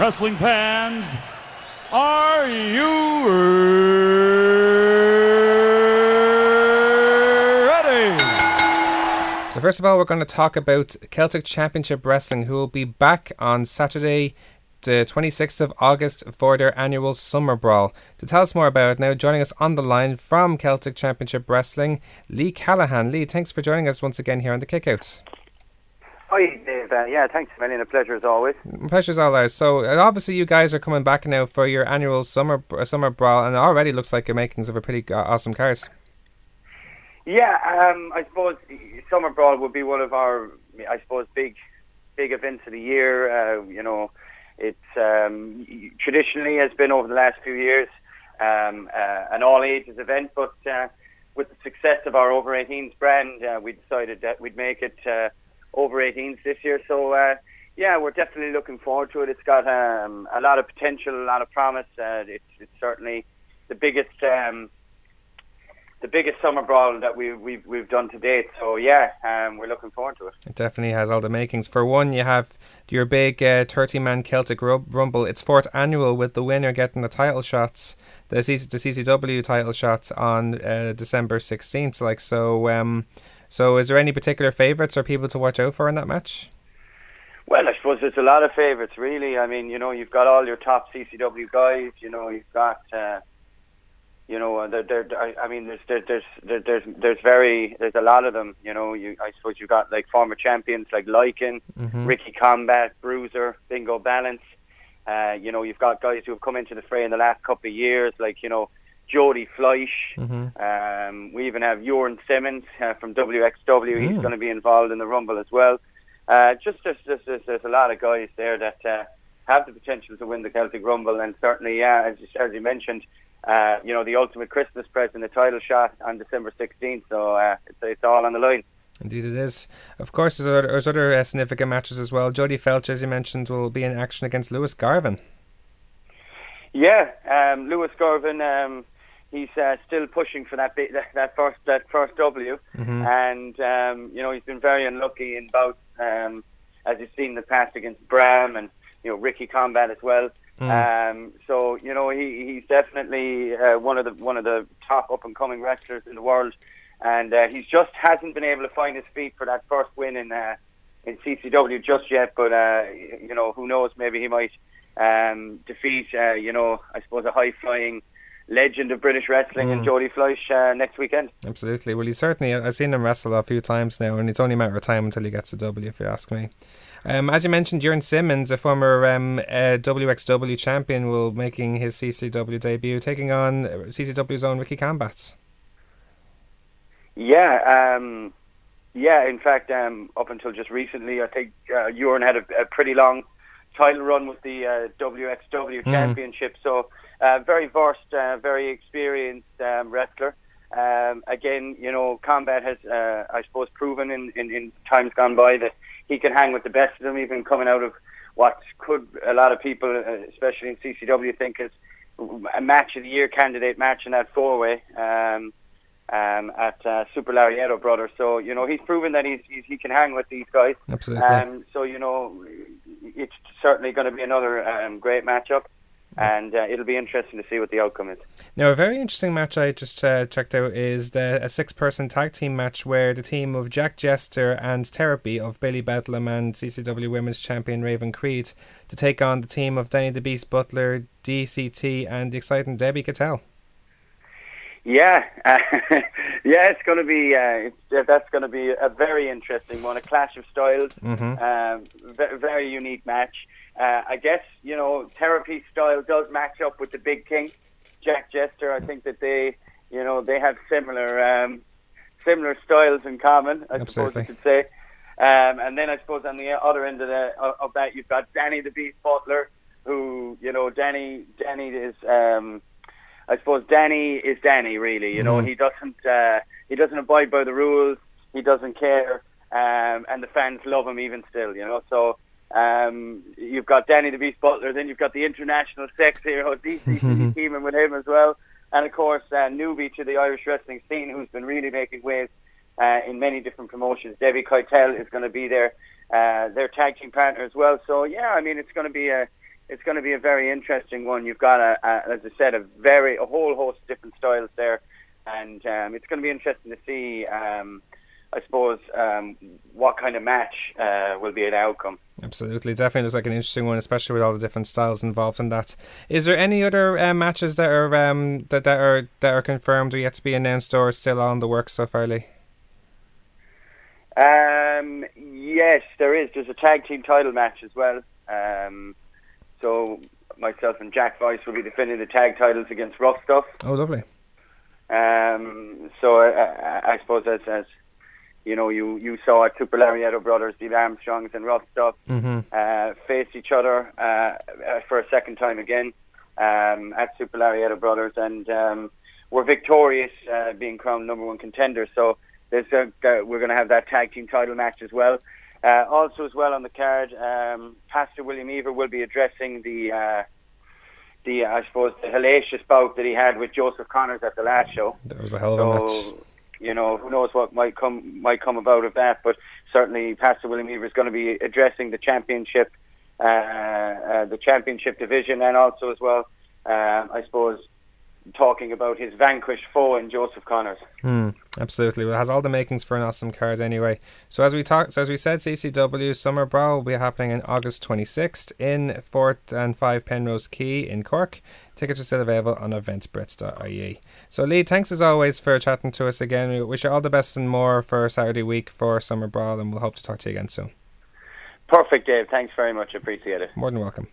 Wrestling fans, are you ready? So first of all, we're going to talk about Celtic Championship Wrestling, who will be back on Saturday, the 26th of August for their annual Summer Brawl. To tell us more about it now, joining us on the line from Celtic Championship Wrestling, Lee Cahalane. Lee, thanks for joining us once again here on the Kickout. Hi, Dave. Yeah, thanks, man. A pleasure as always. Pleasure's all ours. So obviously you guys are coming back now for your annual Summer Brawl, and it already looks like the makings of a pretty awesome card. Yeah, I suppose Summer Brawl would be one of our, big events of the year. It's traditionally has been over the last few years an all ages event, but with the success of our over 18s brand, we decided that we'd make it over 18s this year. So we're definitely looking forward to it. It's got a lot of potential, a lot of promise. It's certainly the biggest Summer Brawl that we've done to date. So we're looking forward to it. It definitely has all the makings. For one, you have your big 30-man Celtic Rumble. It's fourth annual, with the winner getting the title shots, the CCW title shots on December 16th. So is there any particular favourites or people to watch out for in that match? Well, I suppose there's a lot of favourites, really. I mean, you've got all your top CCW guys. You've got, there's a lot of them. I suppose you've got like former champions like Lycan, Ricky Combat, Bruiser, Bingo Balance. You've got guys who have come into the fray in the last couple of years, like Jordy Fleisch. We even have Jordan Simmons from WXW. He's going to be involved in the Rumble as well. There's a lot of guys there that have the potential to win the Celtic Rumble, and certainly, as you mentioned, the ultimate Christmas present, the title shot on December 16th. So it's all on the line. Indeed it is. Of course, there's other significant matches as well. Jordy Fleisch, as you mentioned, will be in action against Lee Garvin. Yeah, Lee Garvin. He's still pushing for that first W, and he's been very unlucky in bouts, as you've seen in the past against Bram and Ricky Combat as well. So he's definitely one of the top up and coming wrestlers in the world, and he just hasn't been able to find his feet for that first win in CCW just yet. But who knows? Maybe he might defeat I suppose a high flying legend of British wrestling and Jordy Fleisch next weekend. Absolutely. Well, I've seen him wrestle a few times now, and it's only a matter of time until he gets a W, if you ask me. As you mentioned, Jordan Simmons, a former WXW champion, will making his CCW debut, taking on CCW's own Ricky Combat. In fact, up until just recently, I think Jordan had a pretty long title run with the WXW Championship. So very versed, very experienced wrestler. Again, Combat has, I suppose, proven in times gone by that he can hang with the best of them, even coming out of what could a lot of people, especially in CCW, think is a match of the year candidate match in that four-way at Super Larietto Brothers. So, he's proven that he can hang with these guys. Absolutely. So, it's certainly going to be another great matchup. And it'll be interesting to see what the outcome is. Now, a very interesting match I just checked out is a 6-person tag team match where the team of Jack Jester and Therapy of Billy Bedlam and CCW Women's Champion Raven Creed to take on the team of Danny the Beast Butler, DCT, and the exciting Debbie Cattell. It's going to be that's going to be a very interesting one, a clash of styles, very unique match. I guess Therapy style does match up with the Big King, Jack Jester. I think that they have similar styles in common, I suppose you could say. And then I suppose on the other end of that, you've got Danny the Beast Butler, who Danny is. I suppose Danny is Danny, really. He doesn't abide by the rules. He doesn't care, and the fans love him even still. So you've got Danny the Beast Butler, then you've got the international sex hero DCT teaming with him as well, and of course newbie to the Irish wrestling scene, who's been really making waves in many different promotions. Debbie Cattell is going to be their tag team partner as well. So it's going to be a it's going to be a very interesting one. You've got, as I said, a whole host of different styles there, and it's going to be interesting to see, I suppose, what kind of match will be the outcome. Absolutely, definitely looks like an interesting one, especially with all the different styles involved in that. Is there any other matches that are that are confirmed or yet to be announced, or still on the works so far, Lee? Yes, there is. There's a tag team title match as well. So myself and Jack Weiss will be defending the tag titles against Rough Stuff. Oh, lovely. So I suppose as you know, you saw at Super Lariato Brothers, the Armstrongs and Rough Stuff face each other for a second time again at Super Lariato Brothers, and were victorious, being crowned number one contender. So we're going to have that tag team title match as well. Also as well on the card, Pastor William Ever will be addressing the I suppose the hellacious bout that he had with Joseph Connors at the last show. That was a hell of a match. You know, who knows what might come about of that, but certainly Pastor William Ever is going to be addressing the championship division, and also as well, I suppose, talking about his vanquished foe in Joseph Connors. Absolutely. Well, it has all the makings for an awesome card anyway. So as we said, CCW Summerbrawl will be happening on August 26th in 4th and 5 Penrose Quay in Cork. Tickets are still available on eventbrits.ie. So Lee, thanks as always for chatting to us again. We wish you all the best and more for Saturday week for Summerbrawl, and we'll hope to talk to you again soon. Perfect, Dave. Thanks very much. Appreciate it. More than welcome.